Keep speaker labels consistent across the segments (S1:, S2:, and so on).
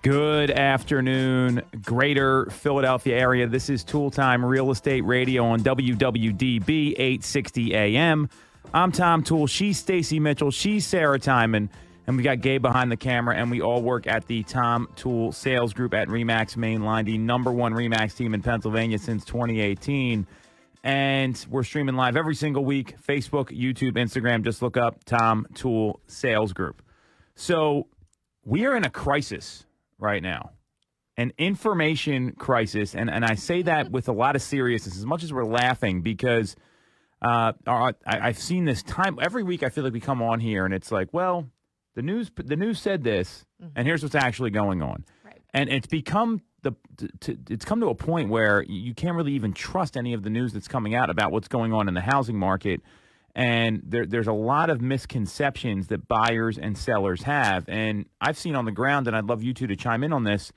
S1: Good afternoon, greater Philadelphia area. This is Toole Time Real Estate Radio on WWDB 860 AM. I'm Tom Toole. She's Stacey Mitchell. She's Sarah Tymon. And we got Gabe behind the camera, and we all work at the Tom Toole Sales Group at RE/MAX Mainline, the #1 RE/MAX team in Pennsylvania since 2018. And we're streaming live every single week, Facebook, YouTube, Instagram. Just look up Tom Toole Sales Group. So we are in a crisis right now, an information crisis. And I say that with a lot of seriousness, as much as we're laughing, because I've seen this time. Every week I feel like we come on here and it's like, well, the news said this, and here's what's actually going on. Right. And it's become it's come to a point where you can't really even trust any of the news that's coming out about what's going on in the housing market. And there's a lot of misconceptions that buyers and sellers have. And I've seen on the ground, and I'd love you two to chime in on this,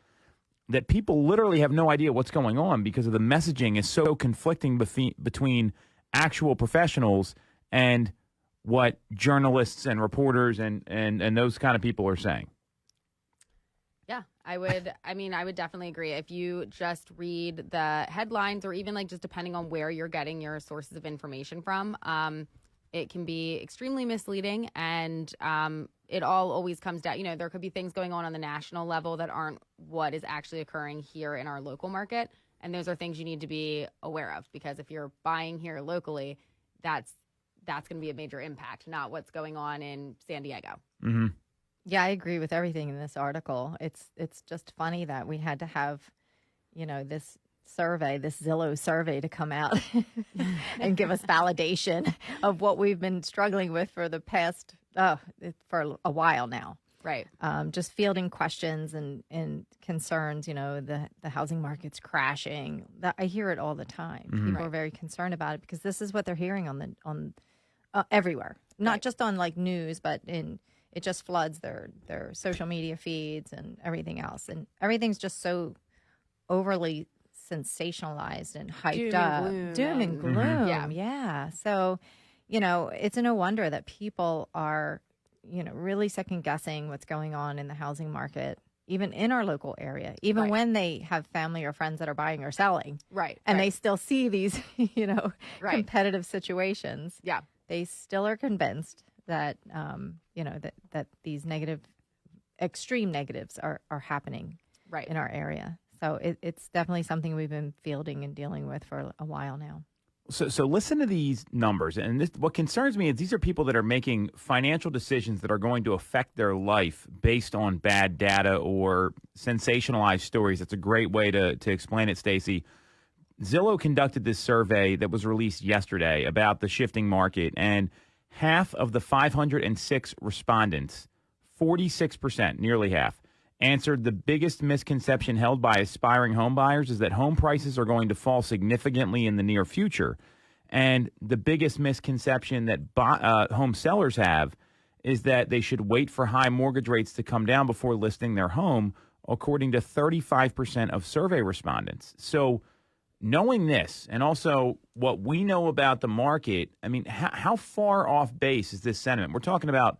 S1: that people literally have no idea what's going on because of the messaging is so conflicting between actual professionals and what journalists and reporters and those kind of people are saying.
S2: Yeah, I would definitely agree. If you just read the headlines, or even like just depending on where you're getting your sources of information from, it can be extremely misleading, and it all always comes down. There could be things going on the national level that aren't what is actually occurring here in our local market, and those are things you need to be aware of, because if you're buying here locally, that's going to be a major impact, not what's going on in San Diego.
S1: Mm-hmm.
S3: Yeah, I agree with everything in this article. It's just funny that we had to have, this survey, this Zillow survey, to come out and give us validation of what we've been struggling with for the past, for a while now.
S2: Right.
S3: Just fielding questions and concerns, the housing market's crashing. I hear it all the time.
S1: Mm-hmm.
S3: People are very concerned about it because this is what they're hearing on everywhere, not just on like news, but it just floods their social media feeds and everything else. And everything's just so overly sensationalized and hyped up. Doom and gloom.
S1: Mm-hmm.
S3: Yeah. So, it's no wonder that people are, really second guessing what's going on in the housing market, even in our local area, even when they have family or friends that are buying or selling.
S2: Right.
S3: And they still see these, competitive situations.
S2: Yeah.
S3: They still are convinced that, that these extreme negatives are happening in our area. So it's definitely something we've been fielding and dealing with for a while now.
S1: So listen to these numbers. And what concerns me is these are people that are making financial decisions that are going to affect their life based on bad data or sensationalized stories. That's a great way to explain it, Stacey. Zillow conducted this survey that was released yesterday about the shifting market, and half of the 506 respondents, 46%, nearly half, answered the biggest misconception held by aspiring home buyers is that home prices are going to fall significantly in the near future. And the biggest misconception that home sellers have is that they should wait for high mortgage rates to come down before listing their home, according to 35% of survey respondents. So knowing this, and also what we know about the market, I mean, how far off base is this sentiment? We're talking about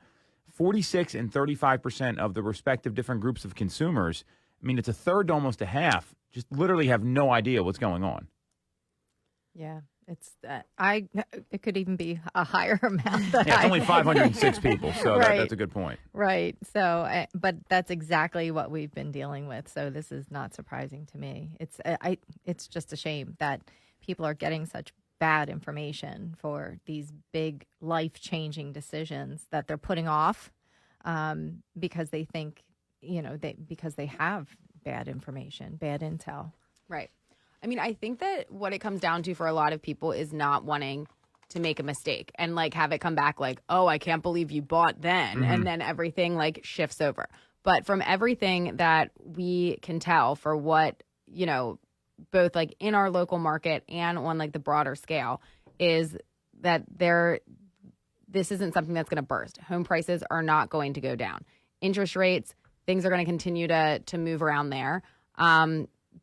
S1: 46 and 35% of the respective different groups of consumers. I mean, it's a third to almost a half, just literally have no idea what's going on.
S3: Yeah, it could even be a higher amount.
S1: It's only 506 people, so that's a good point.
S3: Right. So, but that's exactly what we've been dealing with. So this is not surprising to me. It's just a shame that people are getting such bad information for these big life-changing decisions that they're putting off because they think, because they have bad information, bad intel.
S2: Right. I mean, I think that what it comes down to for a lot of people is not wanting to make a mistake and like have it come back like, oh, I can't believe you bought then. Mm-hmm. And then everything like shifts over. But from everything that we can tell for what, both like in our local market and on like the broader scale, is that this isn't something that's going to burst. Home prices are not going to go down. Interest rates, things are going to continue to move around there.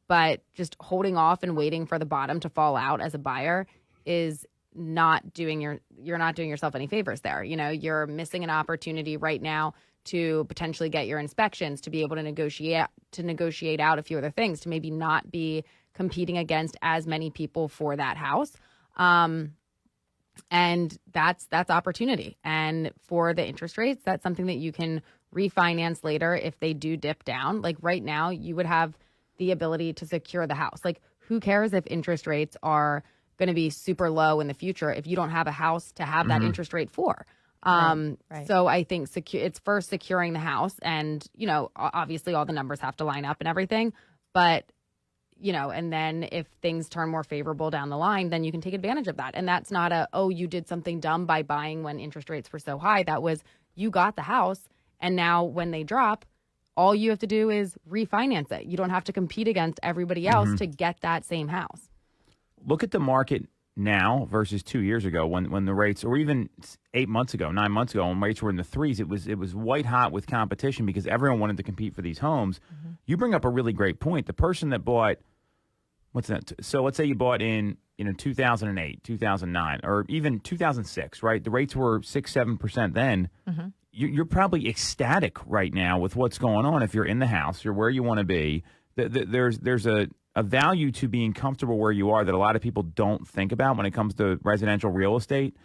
S2: But just holding off and waiting for the bottom to fall out as a buyer is you're not doing yourself any favors there. You're missing an opportunity right now to potentially get your inspections, to be able to negotiate out a few other things, to maybe not be competing against as many people for that house. And that's opportunity. And for the interest rates, that's something that you can refinance later if they do dip down. Like right now, you would have the ability to secure the house. Like who cares if interest rates are going to be super low in the future if you don't have a house to have that interest rate for? Right. So I think it's first securing the house, and, you know, obviously all the numbers have to line up and everything, but, you know, and then if things turn more favorable down the line, then you can take advantage of that. And that's not you did something dumb by buying when interest rates were so high. That was, you got the house, and now when they drop, all you have to do is refinance it. You don't have to compete against everybody else to get that same house.
S1: Look at the market now versus 2 years ago when the rates, or even 8 months ago, 9 months ago, when rates were in the threes. It was white hot with competition because everyone wanted to compete for these homes. You bring up a really great point. The person that bought, what's that? So let's say you bought in 2008, 2009, or even 2006, right? The rates were 6-7% then. You're probably ecstatic right now with what's going on. If you're in the house, you're where you want to be. There's a value to being comfortable where you are that a lot of people don't think about when it comes to residential real estate.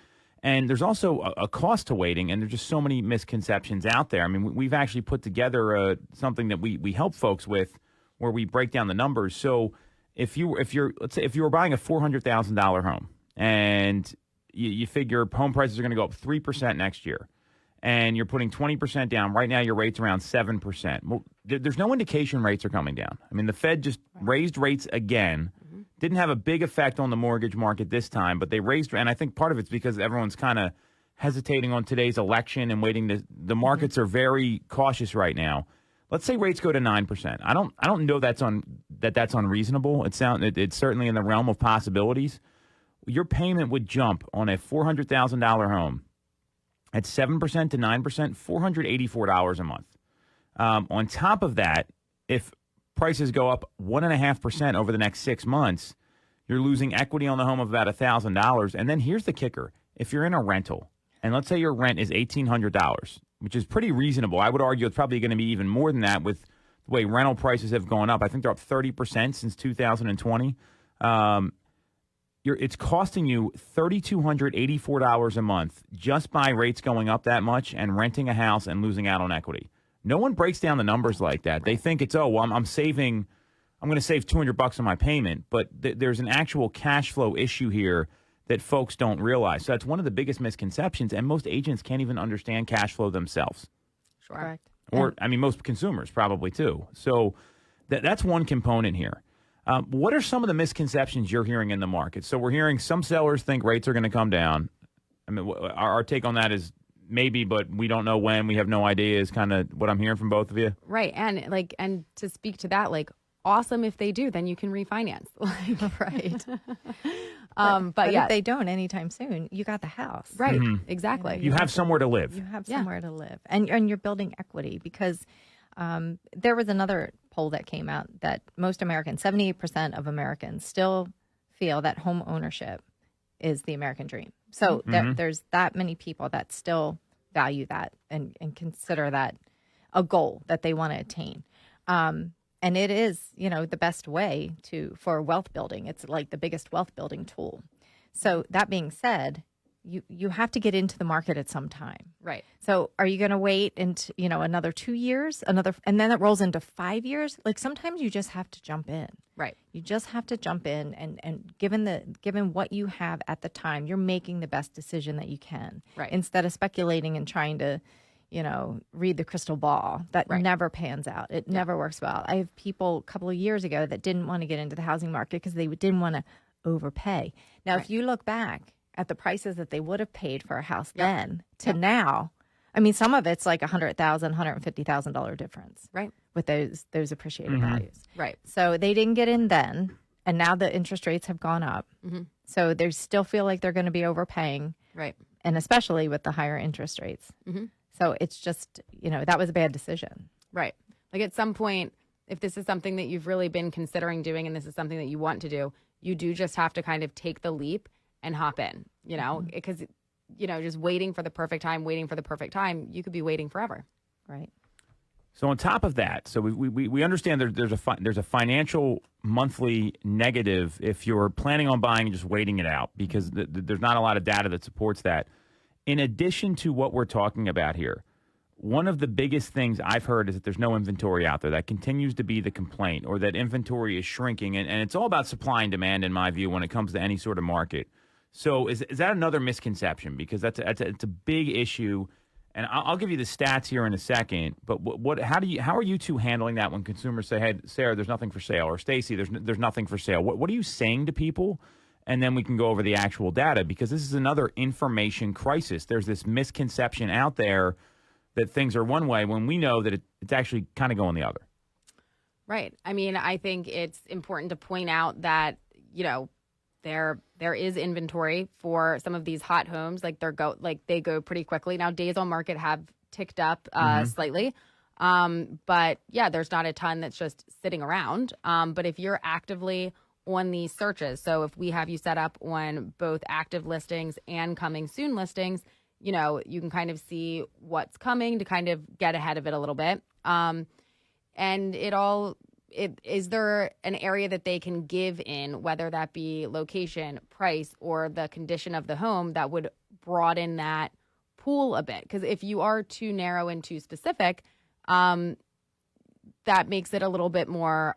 S1: And there's also a cost to waiting, and there's just so many misconceptions out there. I mean, we've actually put together something that we help folks with where we break down the numbers. So let's say if you were buying a $400,000 home and you figure home prices are going to go up 3% next year, and you're putting 20% down. Right now, your rate's around 7%. Well, there's no indication rates are coming down. I mean, the Fed just raised rates again. Didn't have a big effect on the mortgage market this time, but they raised, and I think part of it's because everyone's kind of hesitating on today's election and waiting. The markets are very cautious right now. Let's say rates go to 9%. I don't know that's unreasonable. It's certainly in the realm of possibilities. Your payment would jump on a $400,000 home at 7% to 9%, $484 a month. On top of that, if prices go up 1.5% over the next 6 months, you're losing equity on the home of about $1,000. And then here's the kicker. If you're in a rental, and let's say your rent is $1,800, which is pretty reasonable. I would argue it's probably going to be even more than that with the way rental prices have gone up. I think they're up 30% since 2020. It's costing you $3,284 a month just by rates going up that much and renting a house and losing out on equity. No one breaks down the numbers like that. They think it's, I'm going to save $200 on my payment, but there's an actual cash flow issue here that folks don't realize. So that's one of the biggest misconceptions, and most agents can't even understand cash flow themselves.
S2: Sure.
S3: Correct.
S1: Or, most consumers probably too. So that's one component here. What are some of the misconceptions you're hearing in the market? So we're hearing some sellers think rates are going to come down. I mean, our take on that is maybe, but we don't know when. We have no idea is kind of what I'm hearing from both of you.
S2: Right. And to speak to that, awesome if they do, then you can refinance.
S3: Right.
S2: But yeah,
S3: if they don't anytime soon, you got the house.
S2: Right. Exactly.
S1: You have somewhere to live.
S3: You have somewhere to live. And you're building equity because there was another poll that came out that most Americans, 78% of Americans still feel that home ownership is the American dream. So there's that many people that still value that and consider that a goal that they want to attain. And it is, the best way for wealth building. It's like the biggest wealth building tool. So that being said, you have to get into the market at some time.
S2: Right.
S3: So are you going to wait another 2 years, and then it rolls into 5 years? Like sometimes you just have to jump in.
S2: Right.
S3: You just have to jump in and given what you have at the time, you're making the best decision that you can.
S2: Right.
S3: Instead of speculating and trying to, read the crystal ball. That never pans out. It never works well. I have people a couple of years ago that didn't want to get into the housing market because they didn't want to overpay. Now, if you look back at the prices that they would have paid for a house then to now, some of it's like $100,000, $150,000 difference.
S2: Right.
S3: With those appreciated values.
S2: Right.
S3: So they didn't get in then, and now the interest rates have gone up. So they still feel like they're going to be overpaying.
S2: Right.
S3: And especially with the higher interest rates. So it's just, that was a bad decision.
S2: Right. Like at some point, if this is something that you've really been considering doing and this is something that you want to do, you do just have to kind of take the leap and hop in, because, just waiting for the perfect time, you could be waiting forever.
S3: Right.
S1: So on top of that, so we understand there's a financial monthly negative if you're planning on buying and just waiting it out, because there's not a lot of data that supports that. In addition to what we're talking about here, one of the biggest things I've heard is that there's no inventory out there. That continues to be the complaint, or that inventory is shrinking. And it's all about supply and demand, in my view, when it comes to any sort of market. So is that another misconception? Because it's a big issue. And I'll give you the stats here in a second. But how are you two handling that when consumers say, "Hey, Sarah, there's nothing for sale," or "Stacey, there's nothing for sale"? What are you saying to people? And then we can go over the actual data, because this is another information crisis. There's this misconception out there that things are one way when we know that it's actually kind of going the other.
S2: Right. I mean, I think it's important to point out that, there is inventory for some of these hot homes. Like they go pretty quickly. Now, days on market have ticked up slightly. But yeah, there's not a ton that's just sitting around. But if you're actively on these searches, so if we have you set up on both active listings and coming soon listings, you can kind of see what's coming to kind of get ahead of it a little bit. And is there an area that they can give in, whether that be location, price, or the condition of the home, that would broaden that pool a bit? Because if you are too narrow and too specific, that makes it a little bit more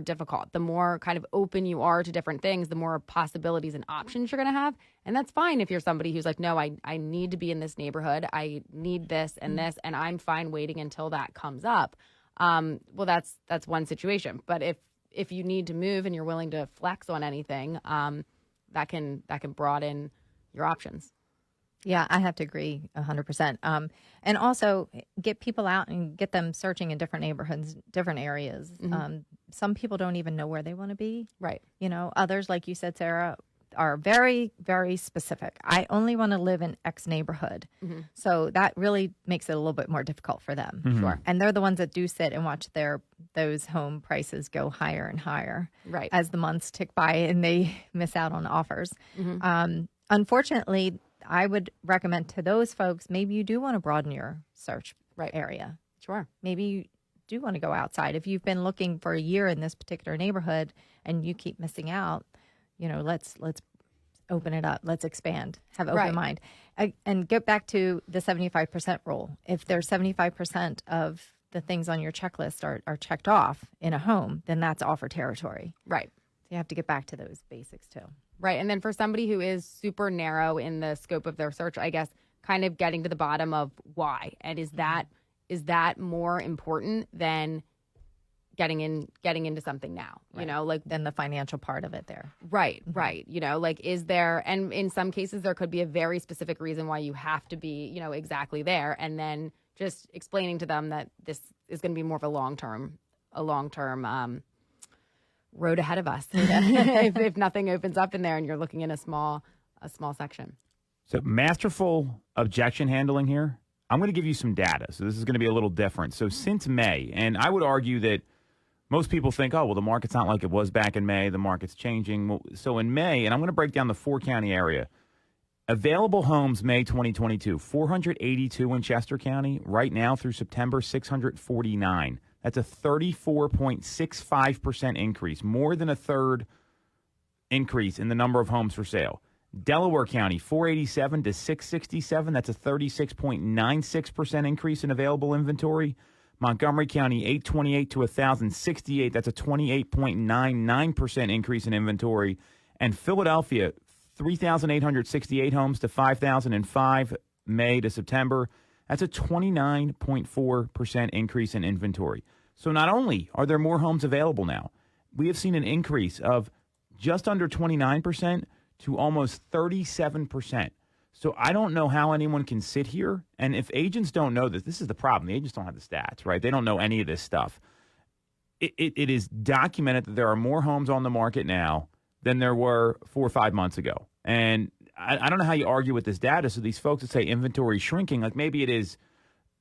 S2: difficult. The more kind of open you are to different things, the more possibilities and options you're going to have. And that's fine if you're somebody who's like, no, I need to be in this neighborhood. I need this and this, and I'm fine waiting until that comes up. Well, that's one situation. But if you need to move and you're willing to flex on anything, that can broaden your options.
S3: Yeah, I have to agree 100%. And also get people out and get them searching in different neighborhoods, different areas.
S2: Mm-hmm.
S3: Some people don't even know where they want to be.
S2: Right.
S3: Others, like you said, Sarah, are very, very specific. I only want to live in X neighborhood. Mm-hmm. So that really makes it a little bit more difficult for them.
S1: Mm-hmm.
S3: Sure. And they're the ones that do sit and watch those home prices go higher and higher
S2: right.
S3: as the months tick by and they miss out on offers. Mm-hmm. Unfortunately, I would recommend to those folks, maybe you do want to broaden your search area.
S2: Sure.
S3: Maybe you do want to go outside. If you've been looking for a year in this particular neighborhood and you keep missing out, let's open it up. Let's expand. Have open mind. And get back to the 75% rule. If there's 75% of the things on your checklist are checked off in a home, then that's offer territory.
S2: Right.
S3: So you have to get back to those basics too.
S2: Right. And then for somebody who is super narrow in the scope of their search, I guess kind of getting to the bottom of why. And is that more important than getting into something now,
S3: right. Than the financial part of it there.
S2: Right, right. Is there, and in some cases there could be a very specific reason why you have to be, exactly there. And then just explaining to them that this is going to be more of a long-term road ahead of us. if nothing opens up in there and you're looking in a small section.
S1: So masterful objection handling here. I'm going to give you some data. So this is going to be a little different. So since May, and I would argue that most people think, oh, well, the market's not like it was back in May. The market's changing. So in May, and I'm going to break down the 4-county area. Available homes May 2022, 482 in Chester County. Right now through September, 649. That's a 34.65% increase, more than a third increase in the number of homes for sale. Delaware County, 487 to 667. That's a 36.96% increase in available inventory. Montgomery County, 828 to 1,068. That's a 28.99% increase in inventory. And Philadelphia, 3,868 homes to 5,005 May to September. That's a 29.4% increase in inventory. So not only are there more homes available now, we have seen an increase of just under 29% to almost 37%. So I don't know how anyone can sit here, and if agents don't know this is the problem. The agents don't have the stats, right? They don't know any of this stuff. It is documented that there are more homes on the market now than there were 4 or 5 months ago. And I don't know how you argue with this data. So these folks that say inventory is shrinking, like maybe it is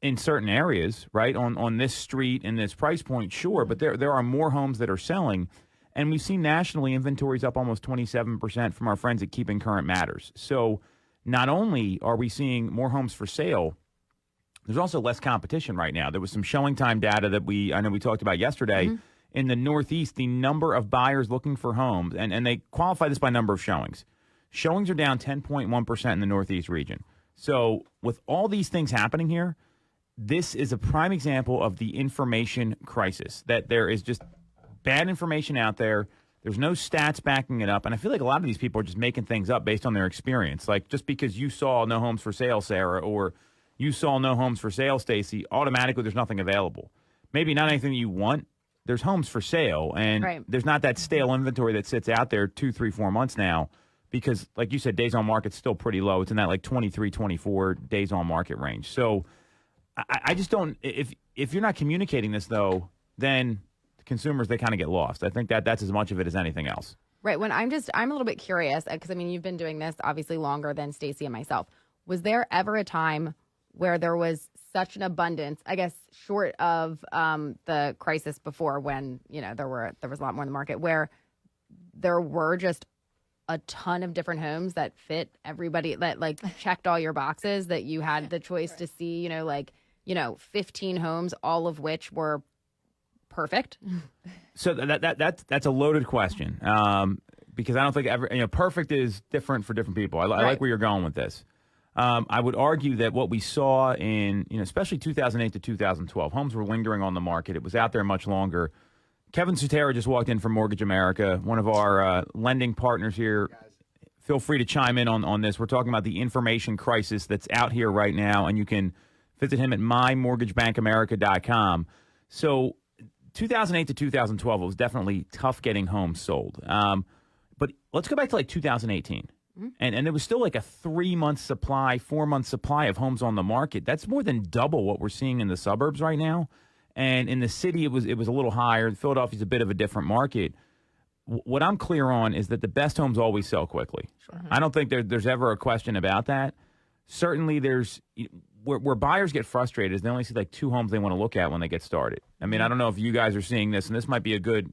S1: in certain areas, right? On this street and this price point, sure. But there are more homes that are selling. And we've seen nationally inventories up almost 27% from our friends at Keeping Current Matters. So not only are we seeing more homes for sale, there's also less competition right now. There was some showing time data that I know we talked about yesterday. In the Northeast, the number of buyers looking for homes, and they qualify this by number of showings. Showings are down 10.1% in the Northeast region. So with all these things happening here, this is a prime example of the information crisis, that there is just bad information out there. There's no stats backing it up. And I feel like a lot of these people are just making things up based on their experience. Like just because you saw no homes for sale, Sarah, or you saw no homes for sale, Stacey, automatically there's nothing available. Maybe not anything that you want. There's homes for sale, and there's not that stale inventory that sits out there 2, 3, 4 months now because, like you said, days on market's still pretty low. It's in that like 23, 24 days on market range. So I just don't – if you're not communicating this, though, then consumers, they kind of get lost. I think that's as much of it as anything else.
S2: Right. When I'm a little bit curious because, I mean, you've been doing this obviously longer than Stacey and myself. Was there ever a time where there was such an abundance, I guess, short of the crisis before when, you know, there was a lot more in the market, where there were just a ton of different homes that fit everybody, that like checked all your boxes, that you had the choice to see, 15 homes, all of which were perfect?
S1: So that's a loaded question because I don't think perfect is different for different people. I like where you're going with this. I would argue that what we saw in, especially 2008 to 2012, homes were lingering on the market. It was out there much longer. Kevin Sutera just walked in from Mortgage America, one of our lending partners here. Feel free to chime in on this. We're talking about the information crisis that's out here right now, and you can visit him at mymortgagebankAmerica.com. So 2008 to 2012, it was definitely tough getting homes sold. But let's go back to like 2018. And there was still like a 3-month supply, 4-month supply of homes on the market. That's more than double what we're seeing in the suburbs right now. And in the city, it was a little higher. Philadelphia's a bit of a different market. What I'm clear on is that the best homes always sell quickly. Sure. I don't think there's ever a question about that. Certainly, there's where buyers get frustrated is they only see like 2 homes they want to look at when they get started. I mean, I don't know if you guys are seeing this, and this might be a good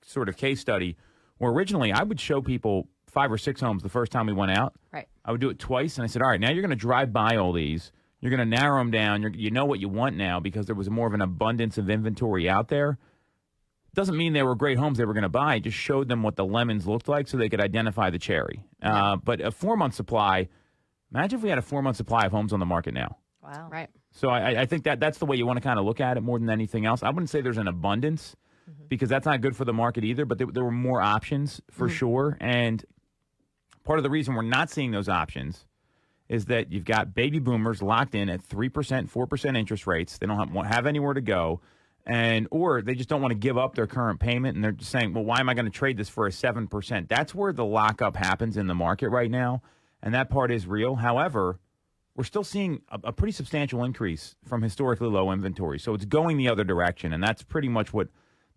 S1: sort of case study. Where originally I would show people 5 or 6 homes the first time we went out. Right. I would do it twice, and I said, all right, now you're going to drive by all these. You're going to narrow them down. You know what you want now because there was more of an abundance of inventory out there. Doesn't mean they were great homes they were going to buy. It just showed them what the lemons looked like so they could identify the cherry. But a 4-month supply, imagine if we had a 4-month supply of homes on the market now.
S3: Wow.
S2: Right.
S1: So I think that's the way you want to kind of look at it more than anything else. I wouldn't say there's an abundance because that's not good for the market either, but there were more options for sure. And part of the reason we're not seeing those options is that you've got baby boomers locked in at 3%, 4% interest rates. They don't have anywhere to go, or they just don't want to give up their current payment, and they're just saying, well, why am I going to trade this for a 7%? That's where the lockup happens in the market right now, and that part is real. However, we're still seeing a pretty substantial increase from historically low inventory, so it's going the other direction, and that's pretty much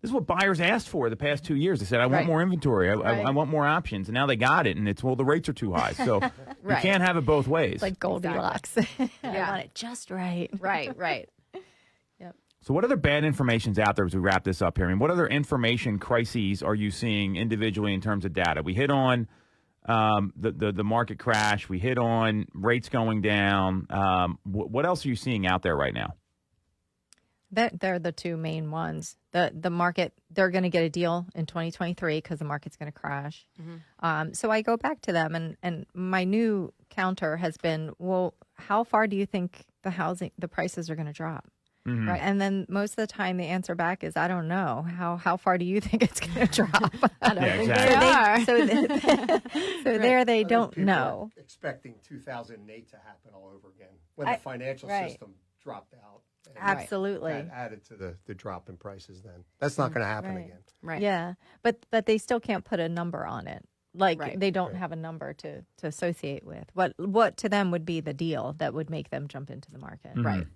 S1: this is what buyers asked for the past 2 years. They said, I want more inventory. I want more options. And now they got it. And it's, well, the rates are too high. So you can't have it both ways.
S3: It's like Goldilocks. Exactly. I want it just right.
S2: Right.
S3: Yep.
S1: So what other bad information's out there as we wrap this up here? I mean, what other information crises are you seeing individually in terms of data? We hit on the market crash. We hit on rates going down. What else are you seeing out there right now?
S3: They're the 2 main ones. The market, they're going to get a deal in 2023 because the market's going to crash. So I go back to them, and my new counter has been, well, how far do you think the prices are going to drop? Right. And then most of the time the answer back is, I don't know. How far do you think it's going to drop? I don't think
S1: exactly.
S3: So there they don't know.
S4: Expecting 2008 to happen all over again when the financial system dropped out.
S3: Absolutely.
S4: That added to the drop in prices then. That's not going to happen again.
S2: Right.
S3: Yeah. But they still can't put a number on it. Like they don't have a number to associate with. What to them would be the deal that would make them jump into the market.
S2: Right.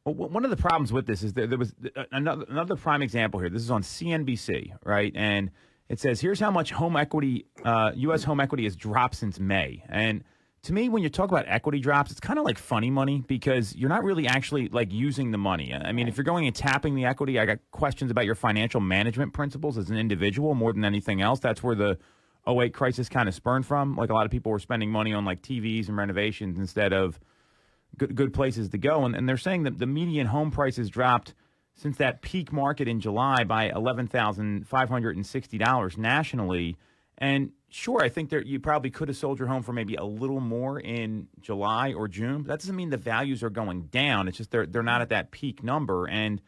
S1: Well, one of the problems with this is there was another prime example here. This is on CNBC, right? And it says, here's how much home equity, U.S. home equity has dropped since May. And to me, when you talk about equity drops, it's kind of like funny money because you're not really actually like using the money. I mean, if you're going and tapping the equity, I got questions about your financial management principles as an individual more than anything else. That's where the 2008 crisis kind of spurned from. Like a lot of people were spending money on like TVs and renovations instead of good places to go. And they're saying that the median home prices dropped since that peak market in July by $11,560 nationally. And sure, I think you probably could have sold your home for maybe a little more in July or June. But that doesn't mean the values are going down. It's just they're not at that peak number. And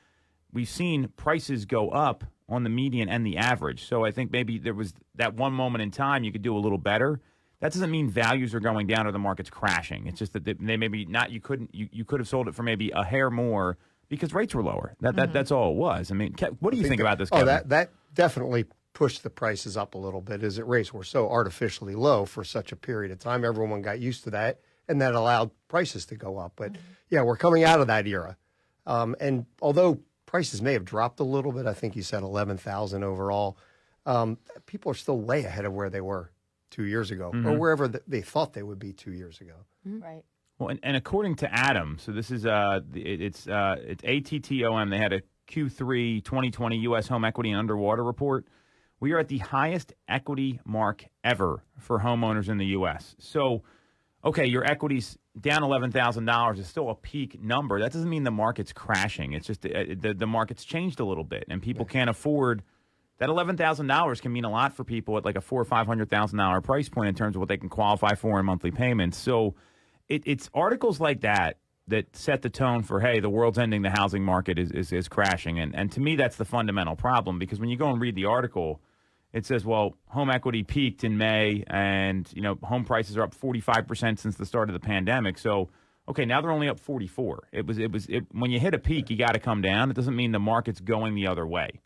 S1: we've seen prices go up on the median and the average. So I think maybe there was that one moment in time you could do a little better. That doesn't mean values are going down or the market's crashing. It's just that they maybe not. You could have sold it for maybe a hair more because rates were lower. That's all it was. I mean, what do you think about this, Kevin?
S4: That definitely pushed the prices up a little bit as rates were so artificially low for such a period of time. Everyone got used to that, and that allowed prices to go up. But yeah, we're coming out of that era. And although prices may have dropped a little bit, I think you said 11,000 overall, people are still way ahead of where they were 2 years ago, or wherever they thought they would be 2 years ago.
S3: Right.
S1: Well, and according to Adam, so this is it's ATTOM. They had a Q3 2020 U.S. home equity and underwater report. We are at the highest equity mark ever for homeowners in the U.S. So, okay, your equity's down $11,000 is still a peak number. That doesn't mean the market's crashing. It's just the market's changed a little bit, and people can't afford. That $11,000 can mean a lot for people at like a $400,000 or $500,000 price point in terms of what they can qualify for in monthly payments. So it's articles like that set the tone for, hey, the world's ending, the housing market is crashing. And to me, that's the fundamental problem, because when you go and read the article, it says, well, home equity peaked in May, and home prices are up 45% since the start of the pandemic. So, okay, now they're only up 44. When you hit a peak, you got to come down. It doesn't mean the market's going the other way.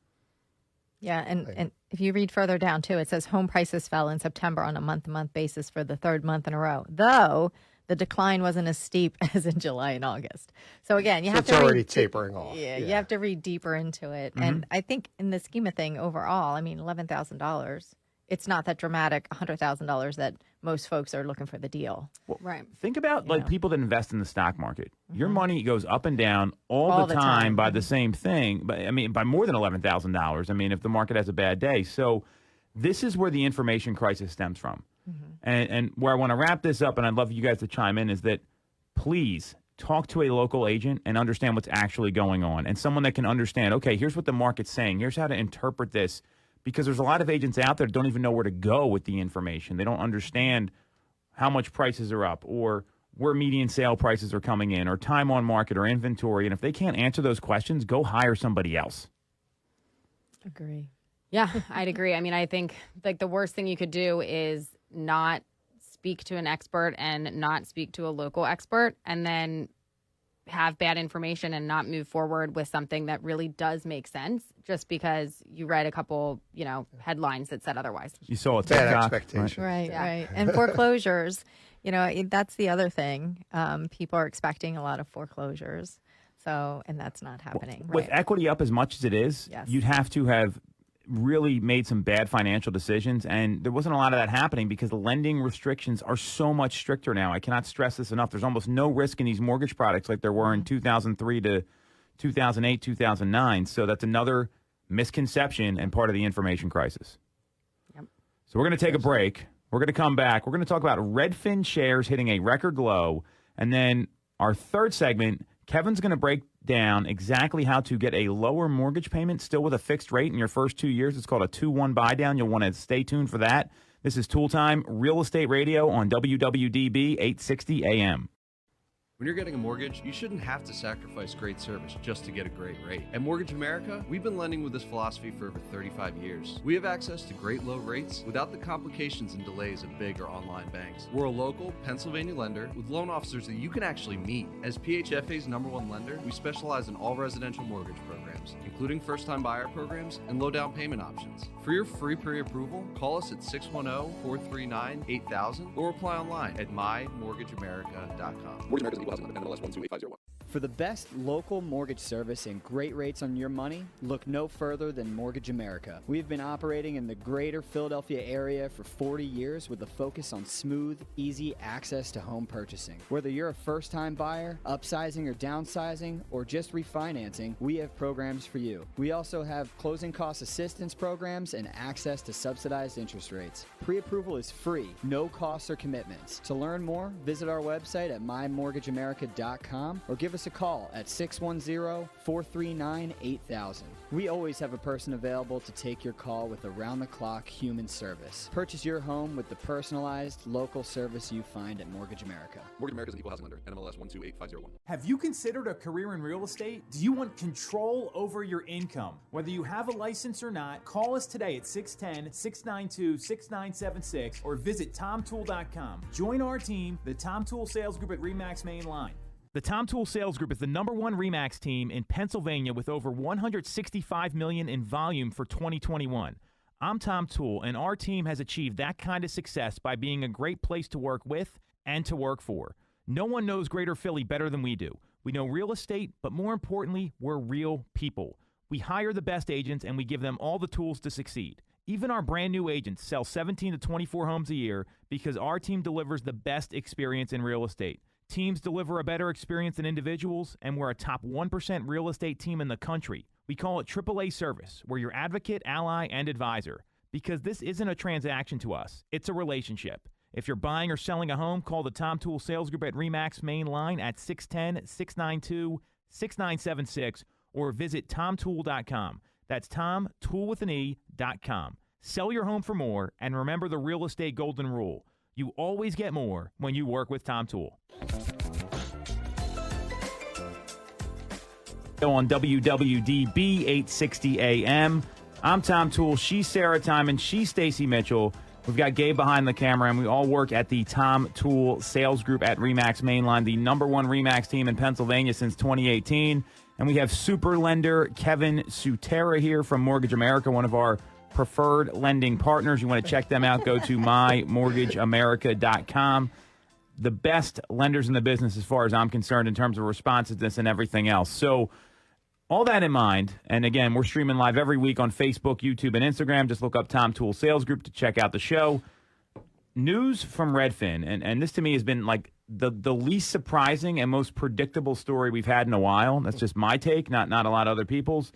S3: Yeah, and if you read further down, too, it says home prices fell in September on a month-to-month basis for the third month in a row, though the decline wasn't as steep as in July and August. So, again,
S4: it's already tapering off.
S3: Yeah, you have to read deeper into it. And I think in the scheme of thing overall, I mean, $11,000, it's not that dramatic, $100,000 that most folks are looking for the deal.
S1: Well, right. Think about people that invest in the stock market. Your money goes up and down all the time by the same thing. But I mean, by more than $11,000. I mean, if the market has a bad day. So this is where the information crisis stems from. And where I want to wrap this up, and I'd love you guys to chime in, is that please talk to a local agent and understand what's actually going on, and someone that can understand, okay, here's what the market's saying. Here's how to interpret this. Because there's a lot of agents out there that don't even know where to go with the information. They don't understand how much prices are up, or where median sale prices are coming in, or time on market, or inventory. And if they can't answer those questions, go hire somebody else.
S3: Agree.
S2: Yeah, I'd agree. I mean, I think like the worst thing you could do is not speak to an expert and not speak to a local expert, and then have bad information and not move forward with something that really does make sense just because you read a couple, headlines that said otherwise.
S1: You saw a
S4: bad
S1: TikTok.
S4: expectations.
S3: Right. And foreclosures, that's the other thing. People are expecting a lot of foreclosures. So, and that's not happening.
S1: With equity up as much as it is, you'd have to have really made some bad financial decisions, and there wasn't a lot of that happening because the lending restrictions are so much stricter now. I cannot stress this enough. There's almost no risk in these mortgage products like there were in 2003 to 2008, 2009. So that's another misconception and part of the information crisis. Yep. So we're going to take a break. We're going to come back. We're going to talk about Redfin shares hitting a record low, and then our third segment, Kevin's going to break down exactly how to get a lower mortgage payment still with a fixed rate in your first 2 years. It's called a 2-1 buy down. You'll want to stay tuned for that. This is Tool Time Real Estate Radio on WWDB 860 AM.
S5: When you're getting a mortgage, you shouldn't have to sacrifice great service just to get a great rate. At Mortgage America, we've been lending with this philosophy for over 35 years. We have access to great low rates without the complications and delays of big or online banks. We're a local Pennsylvania lender with loan officers that you can actually meet. As PHFA's #1 lender, we specialize in all residential mortgage programs, including first-time buyer programs and low down payment options. For your free pre-approval, call us at 610-439-8000 or apply online at mymortgageamerica.com.
S6: Mortgage America is equal housing lender, NMLS 128501. For the best local mortgage service and great rates on your money, look no further than Mortgage America. We've been operating in the greater Philadelphia area for 40 years with a focus on smooth, easy access to home purchasing. Whether you're a first-time buyer, upsizing or downsizing, or just refinancing, we have programs for you. We also have closing cost assistance programs and access to subsidized interest rates. Pre-approval is free, no costs or commitments. To learn more, visit our website at mymortgageamerica.com mortgageamerica.com or give us a call at 610-439-8000. We always have a person available to take your call with around-the-clock human service. Purchase your home with the personalized, local service you find at Mortgage America.
S5: Mortgage America is an equal housing lender. NMLS 128501.
S1: Have you considered a career in real estate? Do you want control over your income? Whether you have a license or not, call us today at 610-692-6976 or visit TomToole.com. Join our team, the Tom Toole Sales Group at RE/MAX Main Line. The Tom Toole Sales Group is the #1 RE/MAX team in Pennsylvania with over $165 million in volume for 2021. I'm Tom Toole, and our team has achieved that kind of success by being a great place to work with and to work for. No one knows Greater Philly better than we do. We know real estate, but more importantly, we're real people. We hire the best agents, and we give them all the tools to succeed. Even our brand new agents sell 17 to 24 homes a year because our team delivers the best experience in real estate. Teams deliver a better experience than individuals, and we're a top 1% real estate team in the country. We call it AAA service. We're your advocate, ally, and advisor. Because this isn't a transaction to us. It's a relationship. If you're buying or selling a home, call the Tom Toole Sales Group at RE/MAX Main Line at 610-692-6976 or visit TomToole.com. That's TomToole.com. Sell your home for more, and remember the real estate golden rule. You always get more when you work with Tom Toole. On WWDB 860 AM. I'm Tom Toole. She's Sarah Tymon. She's Stacey Mitchell. We've got Gabe behind the camera, and we all work at the Tom Toole Sales Group at RE/MAX Mainline, the #1 RE/MAX team in Pennsylvania since 2018. And we have super lender Kevin Sutera here from Mortgage America, one of our preferred lending partners. You want to check them out, go to mymortgageamerica.com. The best lenders in the business as far as I'm concerned in terms of responsiveness and everything else. So all that in mind, and again, we're streaming live every week on Facebook, YouTube, and Instagram. Just look up Tom Toole Sales Group to check out the show. News from Redfin, and this to me has been like the least surprising and most predictable story we've had in a while. That's just my take, not a lot of other people's.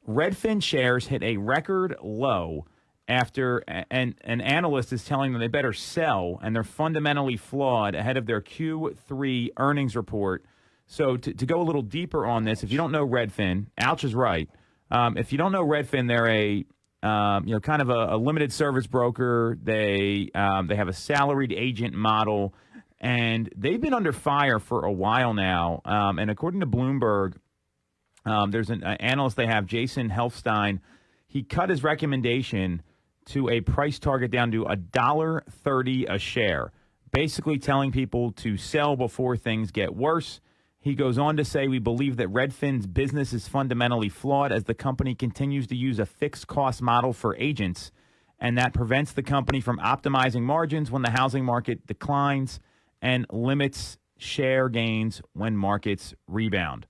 S1: Redfin shares hit a record low after an analyst is telling them they better sell, and they're fundamentally flawed ahead of their Q3 earnings report. So to go a little deeper on this, if you don't know Redfin, ouch is right. If you don't know Redfin, they're a kind of a limited service broker. They have a salaried agent model, and they've been under fire for a while now. And according to Bloomberg, there's an analyst they have, Jason Helfstein. He cut his recommendation to a price target down to $1.30 a share, basically telling people to sell before things get worse. He goes on to say, we believe that Redfin's business is fundamentally flawed as the company continues to use a fixed cost model for agents, and that prevents the company from optimizing margins when the housing market declines and limits share gains when markets rebound.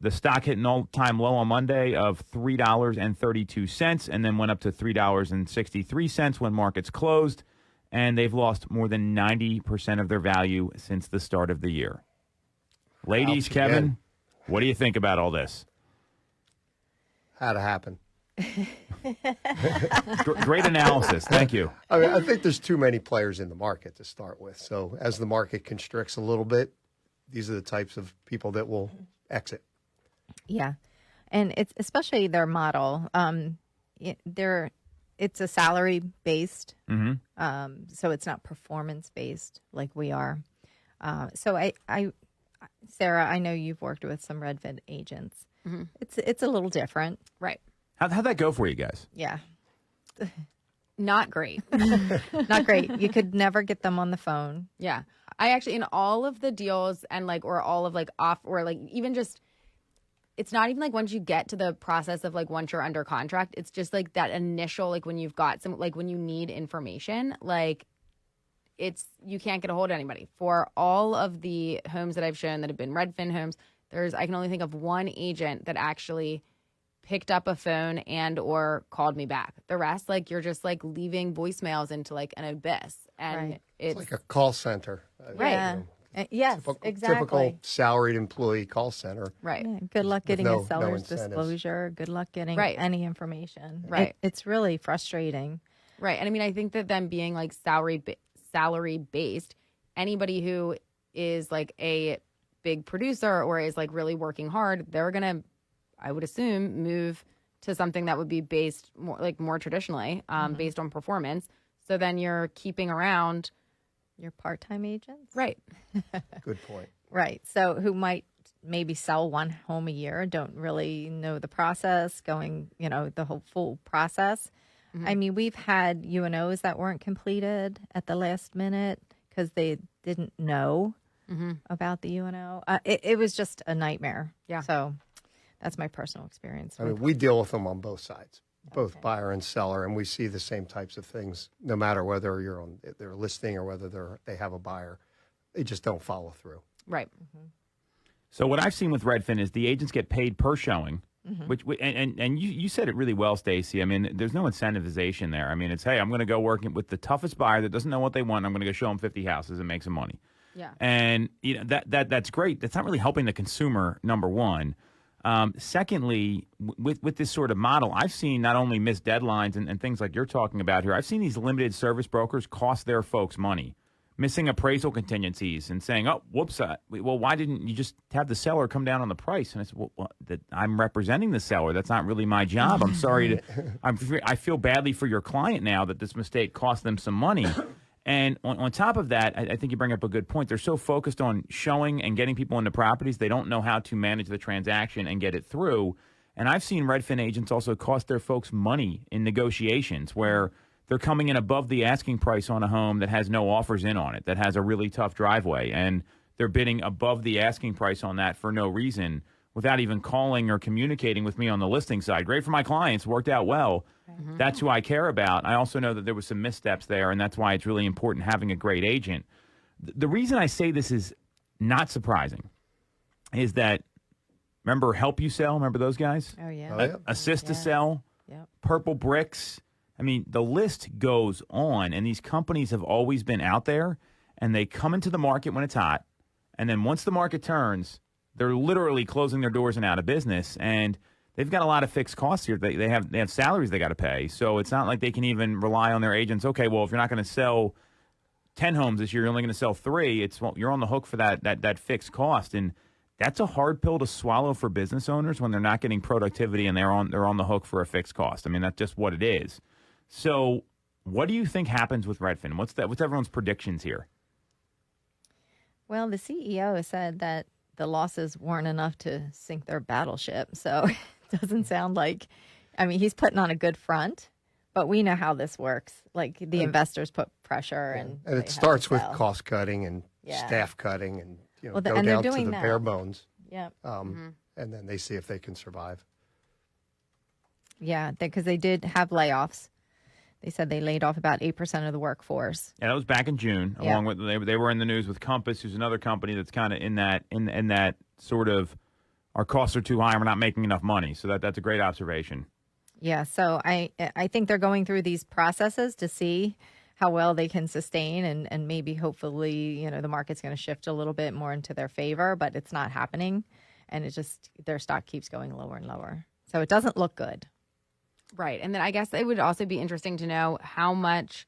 S1: The stock hit an all-time low on Monday of $3.32 and then went up to $3.63 when markets closed, and they've lost more than 90% of their value since the start of the year. Ladies, Kevin, what do you think about all this?
S4: Had to happen.
S1: Great analysis. Thank you.
S4: I think there's too many players in the market to start with. So as the market constricts a little bit, these are the types of people that will exit.
S3: Yeah. And it's especially their model. It's a salary based.
S1: Mm-hmm.
S3: So it's not performance based like we are. So Sarah, I know you've worked with some Redfin agents.
S2: Mm-hmm.
S3: It's a little different.
S2: Right.
S1: How'd that go for you guys?
S3: Yeah.
S2: Not great.
S3: Not great. You could never get them on the phone.
S2: Yeah. I actually, in all of the deals and or all of off or even just, it's not even once you get to the process of once you're under contract, it's just that initial, when you've got some, when you need information, you can't get a hold of anybody. For all of the homes that I've shown that have been Redfin homes, I can only think of one agent that actually picked up a phone and or called me back. The rest, you're just leaving voicemails into an abyss. And
S3: Right.
S4: It's like a call center.
S2: Right.
S3: Yeah. Yes, exactly.
S4: Typical salaried employee call center.
S2: Right.
S3: Yeah, good luck getting
S4: no
S3: a seller's
S4: incentives.
S3: disclosure. Good luck getting
S2: Right.
S3: any information.
S2: Right.
S3: It's really frustrating.
S2: Right. And I think that them being salary based, anybody who is a big producer or is like really working hard, they're going to, I would assume, move to something that would be based more traditionally, based on performance. So then you're keeping around
S3: Your part-time agents?
S2: right.
S4: Good point.
S3: Right. So who might maybe sell one home a year, don't really know the process, going, the whole full process. I mean, we've had UNOs that weren't completed at the last minute because they didn't know about the UNO. It was just a nightmare.
S2: Yeah.
S3: So that's my personal experience.
S4: I mean, we deal with them on both sides, both buyer and seller, and we see the same types of things, no matter whether you're on their listing or whether they have a buyer. They just don't follow through.
S2: Right.
S1: So what I've seen with Redfin is the agents get paid per showing, which and you said it really well, Stacey. I mean, there's no incentivization there. I mean, it's, hey, I'm going to go work with the toughest buyer that doesn't know what they want. I'm going to go show them 50 houses and make some money.
S2: Yeah.
S1: And that's great. That's not really helping the consumer, number one. Secondly, with this sort of model, I've seen not only missed deadlines and things like you're talking about here. I've seen these limited service brokers cost their folks money, missing appraisal contingencies and saying, oh, whoops, well, why didn't you just have the seller come down on the price? And I said, well, I'm representing the seller. That's not really my job. I'm sorry. I feel badly for your client now that this mistake cost them some money. And on top of that, I think you bring up a good point. They're so focused on showing and getting people into properties, they don't know how to manage the transaction and get it through. And I've seen Redfin agents also cost their folks money in negotiations where they're coming in above the asking price on a home that has no offers in on it, that has a really tough driveway. And they're bidding above the asking price on that for no reason without even calling or communicating with me on the listing side. Great for my clients, worked out well. That's who I care about. I also know that there was some missteps there, and that's why it's really important having a great agent. The reason I say this is not surprising is that, remember Help You Sell? Remember those guys?
S3: Oh, yeah.
S4: Oh, yeah.
S1: Assist to Sell,
S3: Yep.
S1: Purple Bricks. I mean, the list goes on, and these companies have always been out there, and they come into the market when it's hot, and then once the market turns, they're literally closing their doors and out of business, and they've got a lot of fixed costs here. They have salaries they got to pay, so it's not like they can even rely on their agents. Okay, well, if you're not going to sell 10 homes this year, you're only going to sell 3. You're on the hook for that fixed cost, and that's a hard pill to swallow for business owners when they're not getting productivity and they're on the hook for a fixed cost. I mean, that's just what it is. So, what do you think happens with Redfin? What's everyone's predictions here?
S3: Well, the CEO said that the losses weren't enough to sink their battleship. So it doesn't sound like, I mean, he's putting on a good front, but we know how this works. Like the investors put pressure and
S4: it
S3: they have
S4: starts
S3: to
S4: with
S3: sell.
S4: cost cutting and
S3: Yeah.
S4: staff cutting and
S3: Well,
S4: go
S3: and they're
S4: down to
S3: doing
S4: the
S3: that.
S4: bare bones.
S3: Yeah.
S4: And then they see if they can survive.
S3: Yeah, because they did have layoffs. They said they laid off about 8% of the workforce.
S1: Yeah, that was back in June.
S3: Yeah.
S1: Along with they were in the news with Compass, who's another company that's kind of in that sort of our costs are too high and we're not making enough money. So that's a great observation.
S3: Yeah, so I think they're going through these processes to see how well they can sustain and maybe hopefully, the market's going to shift a little bit more into their favor, but it's not happening. And it just, their stock keeps going lower and lower. So it doesn't look good.
S2: Right. And then I guess it would also be interesting to know how much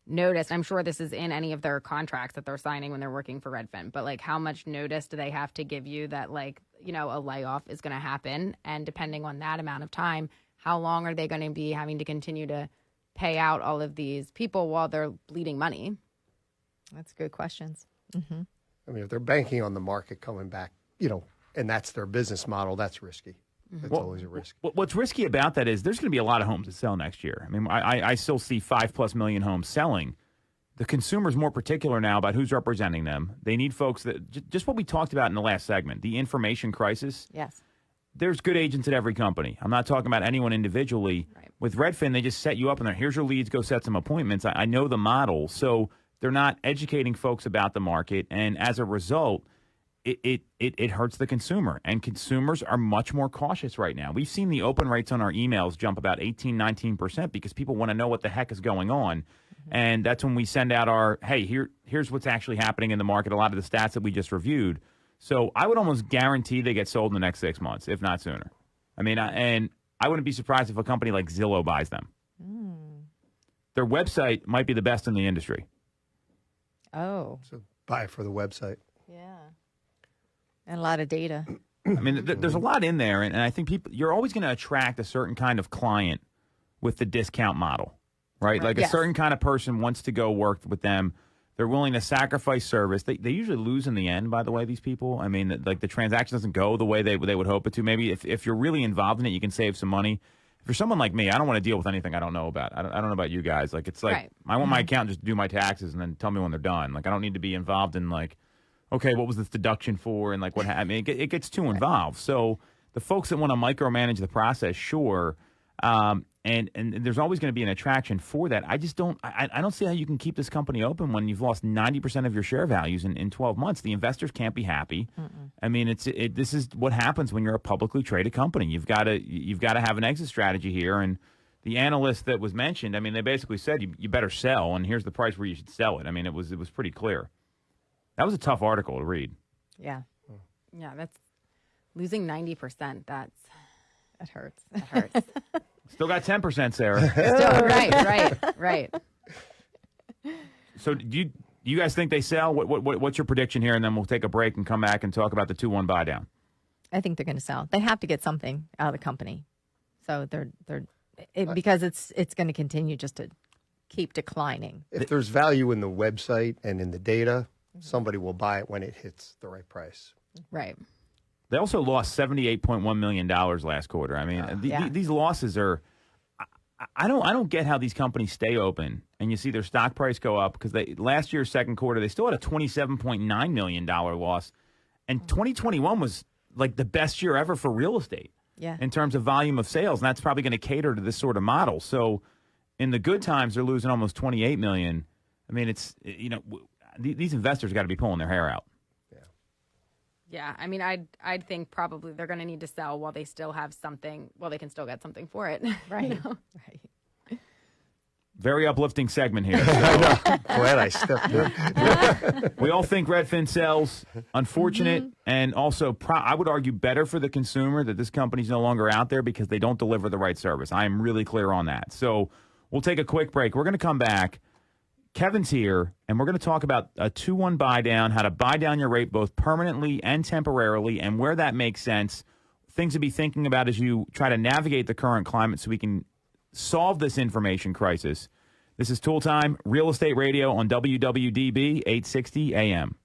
S2: notice, I'm sure this is in any of their contracts that they're signing when they're working for Redfin, but like how much notice do they have to give you that a layoff is going to happen? And depending on that amount of time, how long are they going to be having to continue to pay out all of these people while they're bleeding money?
S3: That's good questions.
S4: I mean, if they're banking on the market coming back, and that's their business model, that's risky. That's always a risk.
S1: What's risky about that is there's going to be a lot of homes to sell next year. I mean, I still see 5+ million homes selling. The consumer's more particular now about who's representing them. They need folks that, just what we talked about in the last segment, the information crisis.
S3: Yes.
S1: There's good agents at every company. I'm not talking about anyone individually.
S2: Right.
S1: With Redfin, they just set you up and here's your leads, go set some appointments. I know the model. So they're not educating folks about the market. And as a result, it hurts the consumer. And consumers are much more cautious right now. We've seen the open rates on our emails jump about 18-19% because people want to know what the heck is going on. And that's when we send out our, hey, here's what's actually happening in the market, a lot of the stats that we just reviewed. So I would almost guarantee they get sold in the next 6 months, if not sooner. I mean, and I wouldn't be surprised if a company like Zillow buys them. Their website might be the best in the industry.
S3: Oh,
S4: So buy it for the website.
S3: yeah. And a lot of data.
S1: I mean, there's a lot in there, and I think you're always going to attract a certain kind of client with the discount model, right? Like
S3: Yes.
S1: a certain kind of person wants to go work with them. They're willing to sacrifice service. They usually lose in the end, by the way, these people. I mean, like the transaction doesn't go the way they would hope it to. Maybe if you're really involved in it, you can save some money. If you're someone like me, I don't want to deal with anything I don't know about. I don't know about you guys. Like, it's like,
S2: Right.
S1: I want my accountant just to do my taxes and then tell me when they're done. Like, I don't need to be involved in, like, okay, what was this deduction for? And, like, what happened? I mean, it gets too involved. So the folks that want to micromanage the process, sure. And there's always going to be an attraction for that. I just don't see how you can keep this company open when you've lost 90% of your share values in 12 months. The investors can't be happy. I mean, this is what happens when you're a publicly traded company. You've got to have an exit strategy here. And the analyst that was mentioned, I mean, they basically said you better sell, and here's the price where you should sell it. I mean, it was pretty clear. That was a tough article to read.
S3: Yeah.
S2: Yeah, that's losing 90%. That
S3: hurts.
S2: hurts.
S1: Still got 10%, Sarah.
S2: Still, right.
S1: So do you guys think they sell? What's your prediction here? And then we'll take a break and come back and talk about the 2-1 buy down.
S3: I think they're going to sell. They have to get something out of the company. So because it's going to continue just to keep declining.
S4: If there's value in the website and in the data, somebody will buy it when it hits the right price.
S2: Right.
S1: They also lost $78.1 million last quarter. I mean, these losses are. I don't get how these companies stay open and you see their stock price go up because last year's second quarter they still had a $27.9 million loss, and 2021 was like the best year ever for real estate.
S3: Yeah.
S1: In terms of volume of sales, and that's probably going to cater to this sort of model. So, in the good times, they're losing almost $28 million. I mean, it's these investors got to be pulling their hair out.
S2: Yeah, I mean, I'd think probably they're going to need to sell while they still have something. Well, they can still get something for it.
S3: Right.
S2: Right.
S1: Very uplifting segment here.
S4: Glad I stepped in.
S1: We all think Redfin sells. Unfortunate, and also I would argue better for the consumer that this company's no longer out there because they don't deliver the right service. I am really clear on that. So we'll take a quick break. We're going to come back. Kevin's here, and we're going to talk about a 2-1 buy down, how to buy down your rate both permanently and temporarily, and where that makes sense. Things to be thinking about as you try to navigate the current climate so we can solve this information crisis. This is Tool Time, Real Estate Radio on WWDB 860 AM.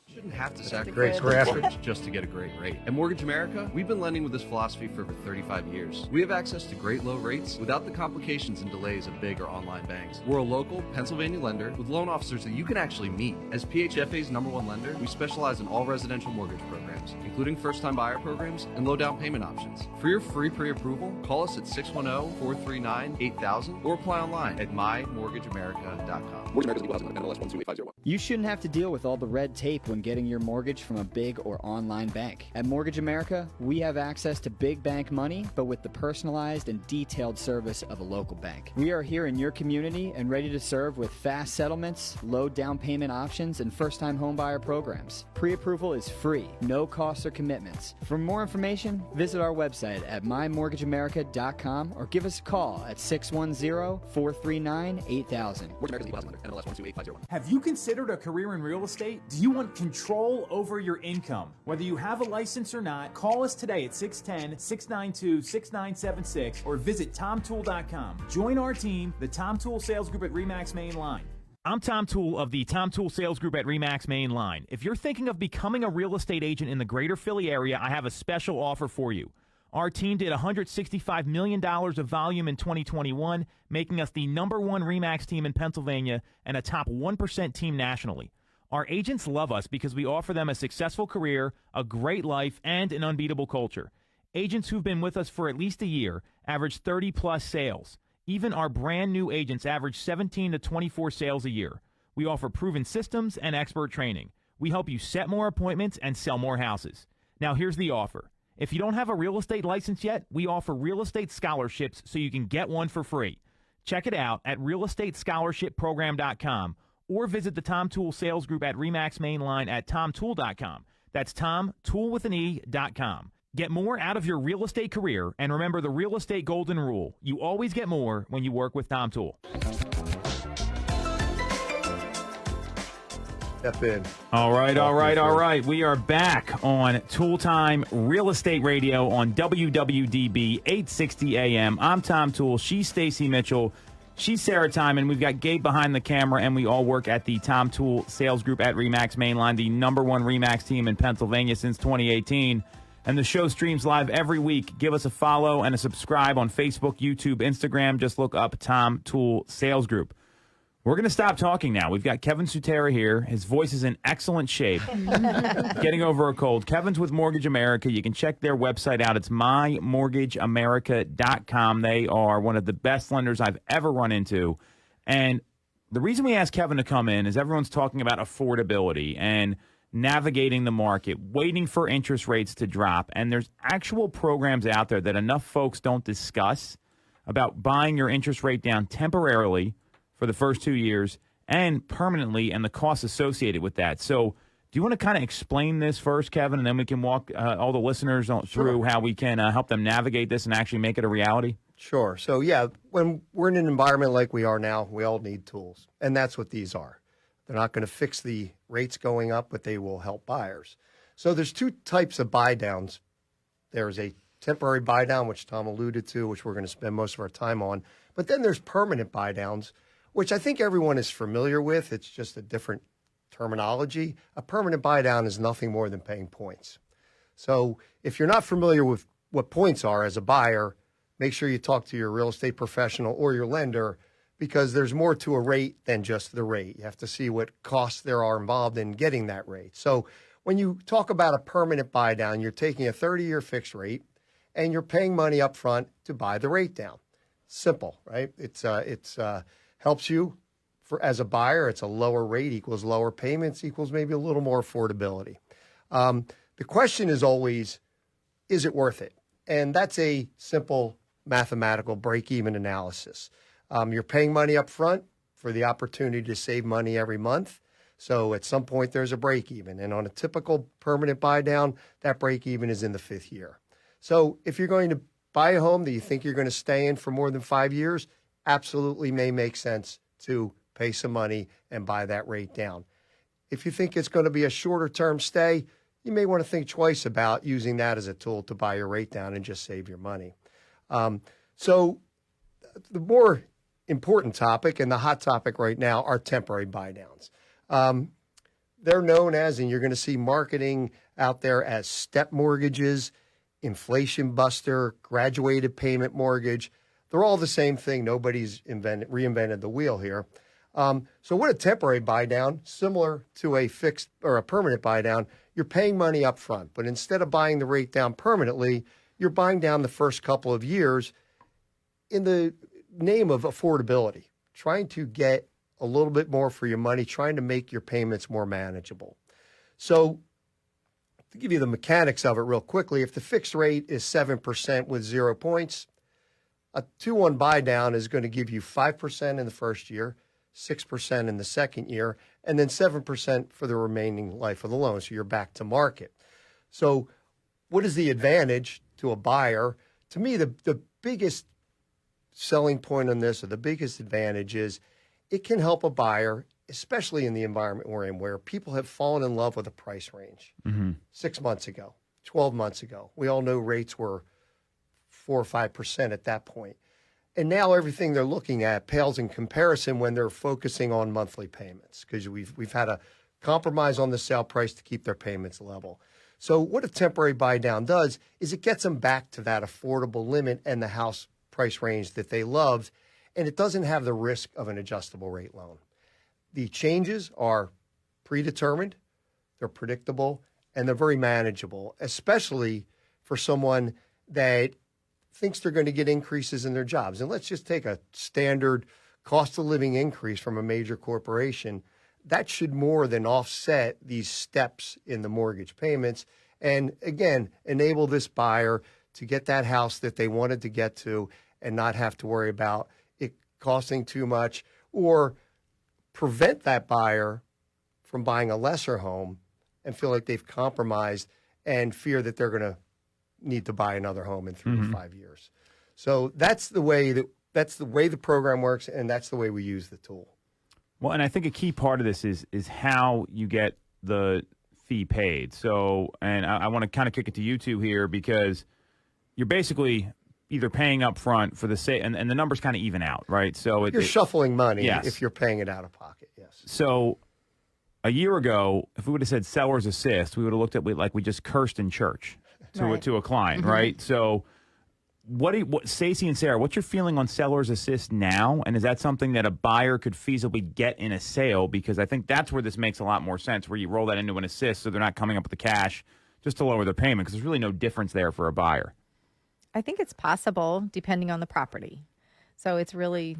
S5: You shouldn't have to sacrifice
S4: Great
S5: mortgage just to get a great rate. At Mortgage America, we've been lending with this philosophy for over 35 years. We have access to great low rates without the complications and delays of big or online banks. We're a local Pennsylvania lender with loan officers that you can actually meet. As PHFA's #1 lender, we specialize in all residential mortgage programs, including first-time buyer programs and low down payment options. For your free pre-approval, call us at 610-439-8000 or apply online at mymortgageamerica.com.
S7: Mortgage America's equal housing lender, NMLS 12850.
S6: You shouldn't have to deal with all the red tape when getting your mortgage from a big or online bank. At Mortgage America, we have access to big bank money, but with the personalized and detailed service of a local bank. We are here in your community and ready to serve with fast settlements, low down payment options, and first-time homebuyer programs. Pre-approval is free, no costs or commitments. For more information, visit our website at mymortgageamerica.com or give us a call at 610-439-8000.
S7: Mortgage America's equal housing lender, NMLS 12850.
S8: Have you considered a career in real estate? Do you want control over your income? Whether you have a license or not, call us today at 610-692-6976 or visit TomToole.com. Join our team, the Tom Toole Sales Group at RE/MAX Main Line.
S1: I'm Tom Toole of the Tom Toole Sales Group at RE/MAX Main Line. If you're thinking of becoming a real estate agent in the greater Philly area, I have a special offer for you. Our team did $165 million of volume in 2021, making us the #1 RE/MAX team in Pennsylvania and a top 1% team nationally. Our agents love us because we offer them a successful career, a great life, and an unbeatable culture. Agents who've been with us for at least a year average 30-plus sales. Even our brand-new agents average 17 to 24 sales a year. We offer proven systems and expert training. We help you set more appointments and sell more houses. Now, here's the offer. If you don't have a real estate license yet, we offer real estate scholarships so you can get one for free. Check it out at realestatescholarshipprogram.com or visit the Tom Toole Sales Group at RE/MAX Main Line at tomtoole.com. That's tomtoole.com. Get more out of your real estate career, and remember the real estate golden rule. You always get more when you work with Tom Toole.
S4: step in.
S1: All right. We are back on Tool Time Real Estate Radio on WWDB 860 AM. I'm Tom Toole. She's Stacey Mitchell. She's Sarah Tymon. We've got Gabe behind the camera, and we all work at the Tom Toole Sales Group at RE/MAX Mainline, the number one RE/MAX team in Pennsylvania since 2018. And the show streams live every week. Give us a follow and a subscribe on Facebook, YouTube, Instagram. Just look up Tom Toole Sales Group. We're going to stop talking now. We've got Kevin Sutera here. His voice is in excellent shape. Getting over a cold. Kevin's with Mortgage America. You can check their website out. It's mymortgageamerica.com. They are one of the best lenders I've ever run into. And the reason we asked Kevin to come in is everyone's talking about affordability and navigating the market, waiting for interest rates to drop. And there's actual programs out there that enough folks don't discuss about buying your interest rate down temporarily for the first 2 years and permanently, and the costs associated with that. So do you want to kind of explain this first, Kevin, and then we can walk all the listeners through how we can help them navigate this and actually make it a reality?
S4: Sure. So, yeah, when we're in an environment like we are now, we all need tools, and that's what these are. They're not going to fix the rates going up, but they will help buyers. So there's two types of buy downs. There's a temporary buy down, which Tom alluded to, which we're going to spend most of our time on. But then there's permanent buy downs, which I think everyone is familiar with. It's just a different terminology. A permanent buy down is nothing more than paying points. So if you're not familiar with what points are as a buyer, make sure you talk to your real estate professional or your lender, because there's more to a rate than just the rate. You have to see what costs there are involved in getting that rate. So when you talk about a permanent buy down, you're taking a 30-year fixed rate and you're paying money up front to buy the rate down. Simple, right? It's helps you as a buyer. It's a lower rate equals lower payments equals maybe a little more affordability. The question is always, is it worth it? And that's a simple mathematical break-even analysis. You're paying money up front for the opportunity to save money every month. So at some point there's a break-even. And on a typical permanent buy down, that break-even is in the 5th year. So if you're going to buy a home that you think you're going to stay in for more than 5 years, absolutely may make sense to pay some money and buy that rate down. If you think it's going to be a shorter term stay, you may want to think twice about using that as a tool to buy your rate down and just save your money. So the more important topic and the hot topic right now are temporary buy downs. They're known as, and you're going to see marketing out there as step mortgages, inflation buster, graduated payment mortgage. They're all the same thing. Nobody's reinvented the wheel here. So what a temporary buy down, similar to a fixed or a permanent buy down, you're paying money up front, but instead of buying the rate down permanently, you're buying down the first couple of years in the name of affordability, trying to get a little bit more for your money, trying to make your payments more manageable. So to give you the mechanics of it real quickly, if the fixed rate is 7% with 0 points, a 2-1 buy down is going to give you 5% in the first year, 6% in the second year, and then 7% for the remaining life of the loan. So you're back to market. So what is the advantage to a buyer? To me, the biggest selling point on this, or the biggest advantage, is it can help a buyer, especially in the environment we're in, where people have fallen in love with a price range. 6 months ago, 12 months ago, we all know rates were 4 or 5% at that point. And now everything they're looking at pales in comparison when they're focusing on monthly payments, because we've had a compromise on the sale price to keep their payments level. So what a temporary buy down does is it gets them back to that affordable limit and the house price range that they loved, and it doesn't have the risk of an adjustable rate loan. The changes are predetermined, they're predictable, and they're very manageable, especially for someone that thinks they're going to get increases in their jobs. And let's just take a standard cost of living increase from a major corporation. That should more than offset these steps in the mortgage payments and, again, enable this buyer to get that house that they wanted to get to and not have to worry about it costing too much, or prevent that buyer from buying a lesser home and feel like they've compromised and fear that they're going to need to buy another home in 3 to 5 years. So that's the way the program works, and that's the way we use the tool.
S1: Well, and I think a key part of this is how you get the fee paid. So, and I want to kind of kick it to you two here because you're basically either paying up front for the sale, and the numbers kind of even out, right? So
S4: You're shuffling money
S1: Yes.
S4: if you're paying it out of pocket, yes.
S1: So a year ago, if we would have said seller's assist, we would have looked at like we just cursed in church to a client, right? So what Stacey and Sarah, what's your feeling on seller's assist now? And is that something that a buyer could feasibly get in a sale? Because I think that's where this makes a lot more sense, where you roll that into an assist so they're not coming up with the cash just to lower their payment, because there's really no difference there for a buyer.
S3: I think it's possible depending on the property. So it's really,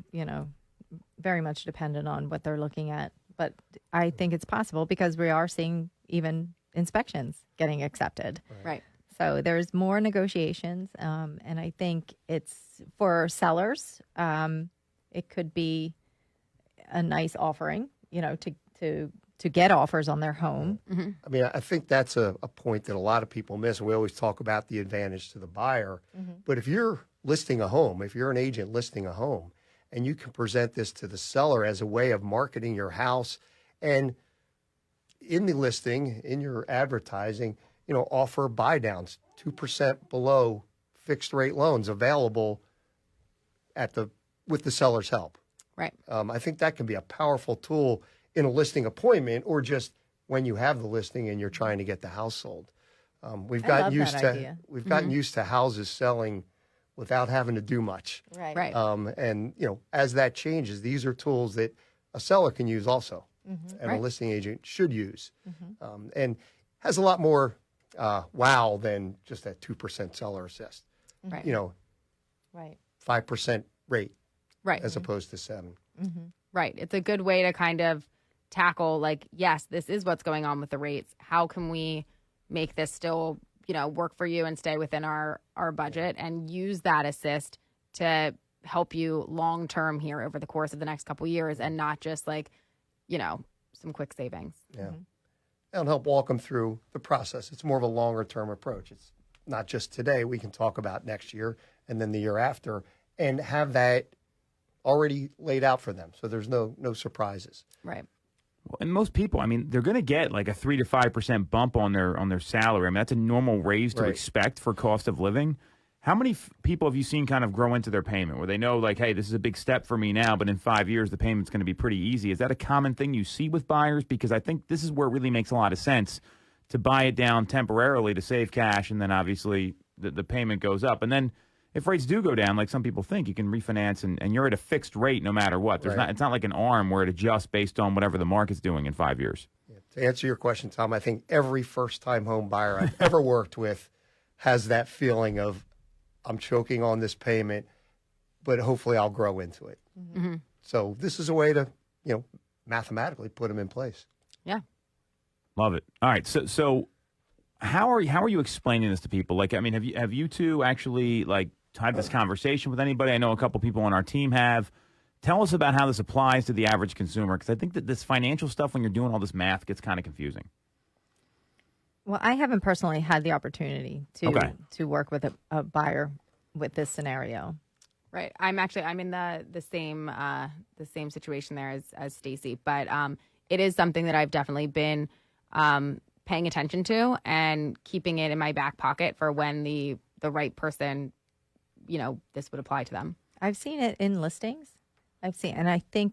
S3: very much dependent on what they're looking at. But I think it's possible because we are seeing even inspections getting accepted.
S2: Right.
S3: So there's more negotiations. And I think it's for sellers, it could be a nice offering, to get offers on their home.
S2: Mm-hmm.
S4: I mean, I think that's a point that a lot of people miss. We always talk about the advantage to the buyer. But if you're listing a home, if you're an agent listing a home, and you can present this to the seller as a way of marketing your house, and in the listing, in your advertising, offer buy downs, 2% below fixed rate loans available with the seller's help.
S2: Right.
S4: I think that can be a powerful tool in a listing appointment, or just when you have the listing and you're trying to get the house sold. We've gotten used to houses selling without having to do much.
S3: Right.
S4: And as that changes, these are tools that a seller can use also, and a listing agent should use, and has a lot more wow than just that 2% seller assist.
S2: Right.
S4: 5% rate,
S2: Right.
S4: as opposed to 7.
S2: Right. It's a good way to kind of tackle, like, yes, this is what's going on with the rates. How can we make this still, work for you and stay within our budget, and use that assist to help you long term here over the course of the next couple of years, and not just like, some quick savings.
S4: Yeah. And help walk them through the process. It's more of a longer term approach. It's not just today. We can talk about next year and then the year after, and have that already laid out for them, so there's no surprises.
S2: Right.
S1: And most people, I mean, they're going to get like a 3 to 5% bump on their salary. I mean, that's a normal raise to expect for cost of living. How many people have you seen kind of grow into their payment where they know, like, hey, this is a big step for me now, but in 5 years the payment's going to be pretty easy? Is that a common thing you see with buyers? Because I think this is where it really makes a lot of sense to buy it down temporarily to save cash, and then obviously the payment goes up. And then if rates do go down, like some people think, you can refinance and you're at a fixed rate no matter what. It's not like an ARM where it adjusts based on whatever the market's doing in 5 years.
S4: Yeah. To answer your question, Tom, I think every first-time home buyer I've ever worked with has that feeling of, I'm choking on this payment, but hopefully I'll grow into it.
S2: Mm-hmm.
S4: So this is a way to, mathematically put them in place.
S2: Yeah.
S1: Love it. All right. So how are you explaining this to people? Like, I mean, have you two actually like had this conversation with anybody? I know a couple people on our team have. Tell us about how this applies to the average consumer, because I think that this financial stuff, when you're doing all this math, gets kind of confusing.
S3: Well, I haven't personally had the opportunity to work with a buyer with this scenario.
S2: Right. I'm in the same situation there as Stacey, but it is something that I've definitely been paying attention to and keeping it in my back pocket for when the right person, this would apply to them.
S3: I've seen it in listings. I think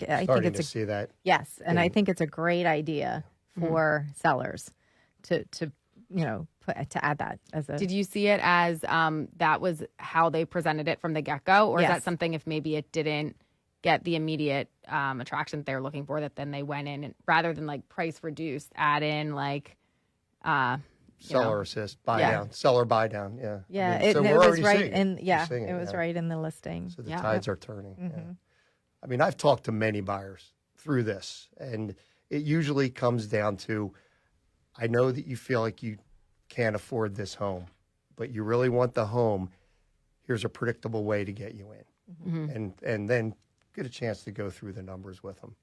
S4: Starting
S3: it's
S4: to see that.
S3: Yes, and I think it's a great idea for sellers to add that as a.
S2: Did you see it as that was how they presented it from the get-go, or is that something, if maybe it didn't get the immediate attraction that they're looking for, that then they went in and, rather than like price reduced, add in like
S4: seller assist, buy down, seller buy down. Yeah.
S3: Yeah.
S4: I mean, so
S3: it
S4: we're
S3: was right in.
S4: Yeah.
S3: It was right in the listing.
S4: So the tides are turning. Yeah. I mean, I've talked to many buyers through this, and it usually comes down to, I know that you feel like you can't afford this home, but you really want the home. Here's a predictable way to get you in, and then get a chance to go through the numbers with them.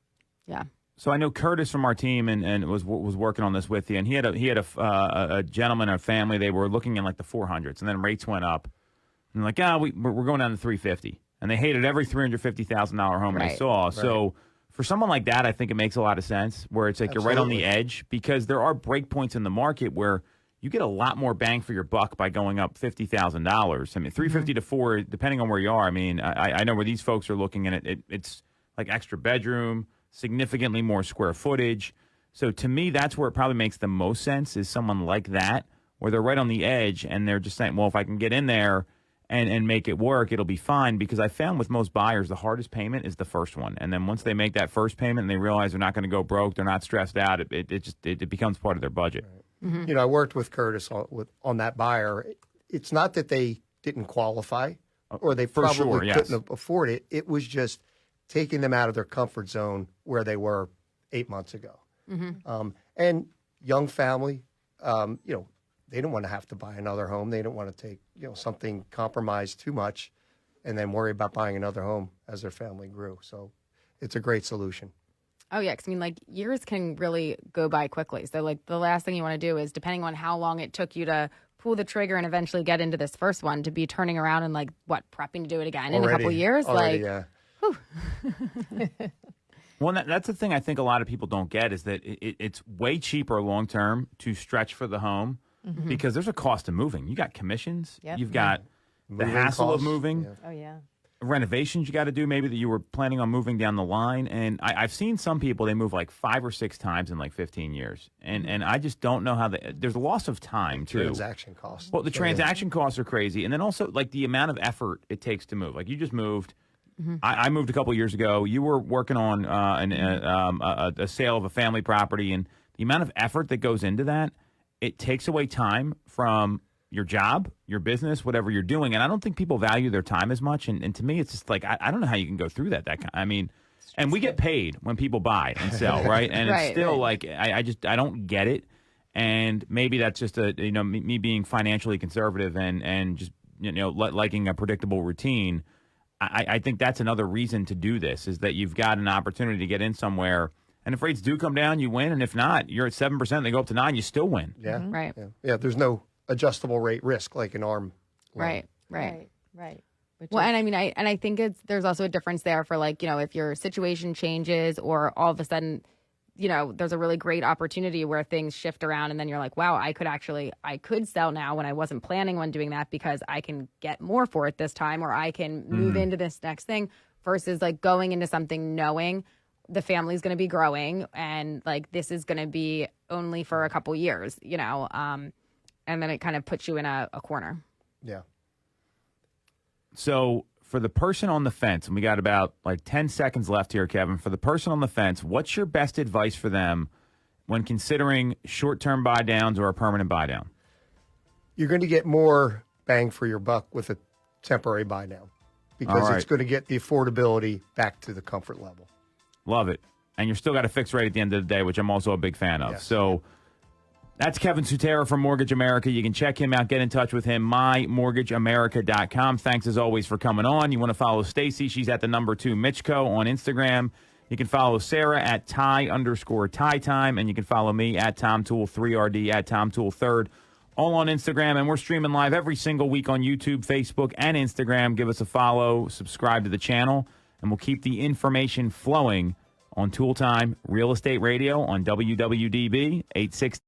S2: Yeah.
S1: So I know Curtis from our team and was working on this with you, and he had a gentleman, a family. They were looking in like the 400s, and then rates went up, and like, we're going down to 350, and they hated every $350,000 home they saw. So For someone like that, I think it makes a lot of sense where it's like you're right on the edge, because there are break points in the market where you get a lot more bang for your buck by going up $50,000. I mean, $350 to $400, depending on where you are. I mean, I know where these folks are looking at it. It's like extra bedroom, significantly more square footage. So to me, that's where it probably makes the most sense, is someone like that, where they're right on the edge and they're just saying, well, if I can get in there and make it work, it'll be fine. Because I found with most buyers, the hardest payment is the first one. And then once they make that first payment and they realize they're not going to go broke, they're not stressed out, it becomes part of their budget.
S4: Right. You know, I worked with Curtis on that buyer. It's not that they didn't qualify or they probably couldn't afford it. It was just taking them out of their comfort zone where they were 8 months ago. And young family, you know, they didn't want to have to buy another home. They didn't want to take, you know, something compromised too much and then worry about buying another home as their family grew. So it's a great solution.
S2: Oh, yeah, because, I mean, like, years can really go by quickly. So, like, the last thing you want to do is, depending on how long it took you to pull the trigger and eventually get into this first one, to be turning around and, like, prepping to do it again in a couple years?
S4: Yeah.
S1: Well, that's the thing I think a lot of people don't get, is that it's way cheaper long-term to stretch for the home because there's a cost of moving. You got commissions.
S3: Yep.
S1: You've got the hassle of moving.
S4: Yeah.
S3: Oh, yeah.
S1: Renovations you got to do, maybe that you were planning on moving down the line. And I've seen some people, they move like 5 or 6 times in like 15 years. And I just don't know how there's a loss of time too.
S4: Transaction costs.
S1: Well, the transaction costs are crazy. And then also like the amount of effort it takes to move. Like you just moved. I moved a couple of years ago. You were working on a sale of a family property, and the amount of effort that goes into that, it takes away time from your job, your business, whatever you're doing. And I don't think people value their time as much. And to me, it's just like, I don't know how you can go through that. I mean, and we get paid when people buy and sell, right? And it's still like, I don't get it. And maybe that's just me being financially conservative and just, liking a predictable routine. I think that's another reason to do this, is that you've got an opportunity to get in somewhere. And if rates do come down, you win. And if not, you're at 7%, they go up to 9%, you still win.
S4: Yeah.
S2: Right.
S4: Yeah. There's no adjustable rate risk like an ARM loan.
S2: Right.
S3: Which
S2: Well,
S3: is-
S2: and I mean, I think there's also a difference there for, like, if your situation changes or all of a sudden, there's a really great opportunity where things shift around and then you're like, wow, I could sell now when I wasn't planning on doing that because I can get more for it this time, or I can move into this next thing, versus like going into something knowing the family's going to be growing and like this is going to be only for a couple years, and then it kind of puts you in a corner.
S4: Yeah.
S1: So for the person on the fence, and we got about like 10 seconds left here, Kevin, for the person on the fence, what's your best advice for them when considering short-term buy downs or a permanent buy down?
S4: You're going to get more bang for your buck with a temporary buy down because it's going to get the affordability back to the comfort level.
S1: Love it. And you're still got a fixed rate at the end of the day, which I'm also a big fan of.
S4: Yes.
S1: So that's Kevin Sutera from Mortgage America. You can check him out, get in touch with him, mymortgageamerica.com. Thanks as always for coming on. You want to follow Stacey? She's at the #2 Mitchko on Instagram. You can follow Sarah at Ty_TyTime, and you can follow me at Tom Toole 3RD at Tom Toole 3rd, all on Instagram. And we're streaming live every single week on YouTube, Facebook, and Instagram. Give us a follow, subscribe to the channel, and we'll keep the information flowing on Tool Time Real Estate Radio on WWDB 860.